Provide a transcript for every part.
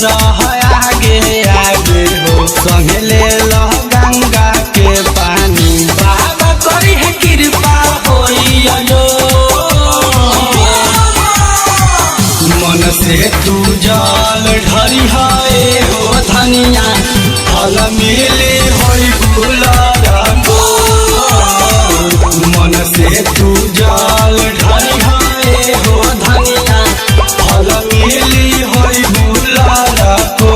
रह आगे आगे हो संगे ले लो गंगा के पानी। बाबा करी है कृपा होई जो मन से तू जल ढरी है हो धनिया फल मिले होई गुलाब को। मन से तू जल ढरी है हो धनिया फल मिली होई गुलाब को।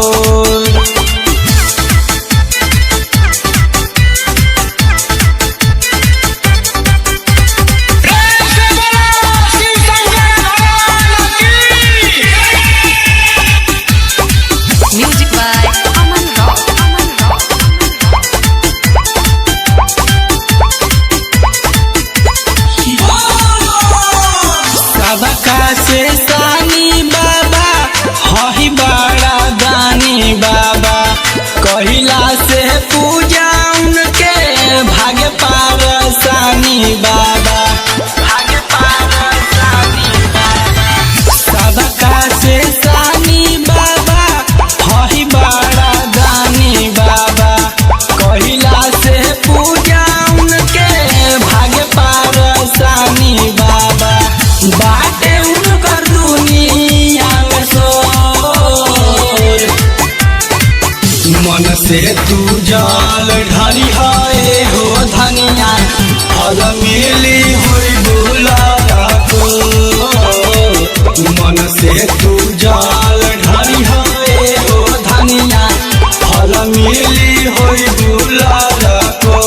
से सानी बाबा हही बड़ा दानी बाबा कहिला से पूजा उनके भाग्य पारसानी बाबा भाग्य पारसानी बाबा। सबका से सानी बाबा हही बड़ा दानी बाबा कहिला से पूजा उनके भाग्य पारसानी बाबा। बाटे मन से तू जल ढरी है हो धनिया फल मिली होई गुलाब को। मन से तू जल ढरी है हो धनिया फल मिली होई गुलाब को।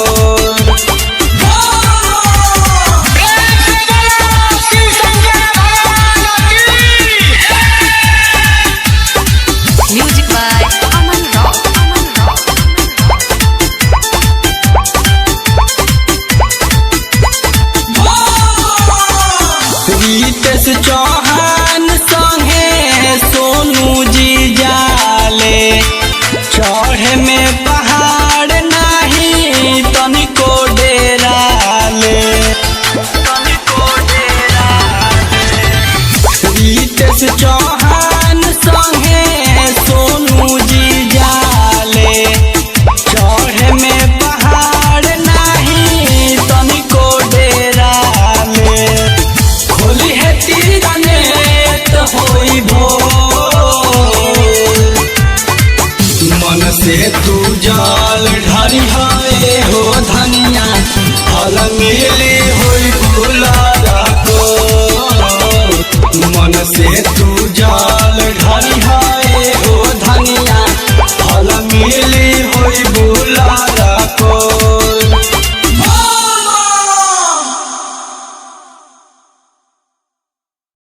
रितेश चौहान संगे सोनू जी जाले चढ़े में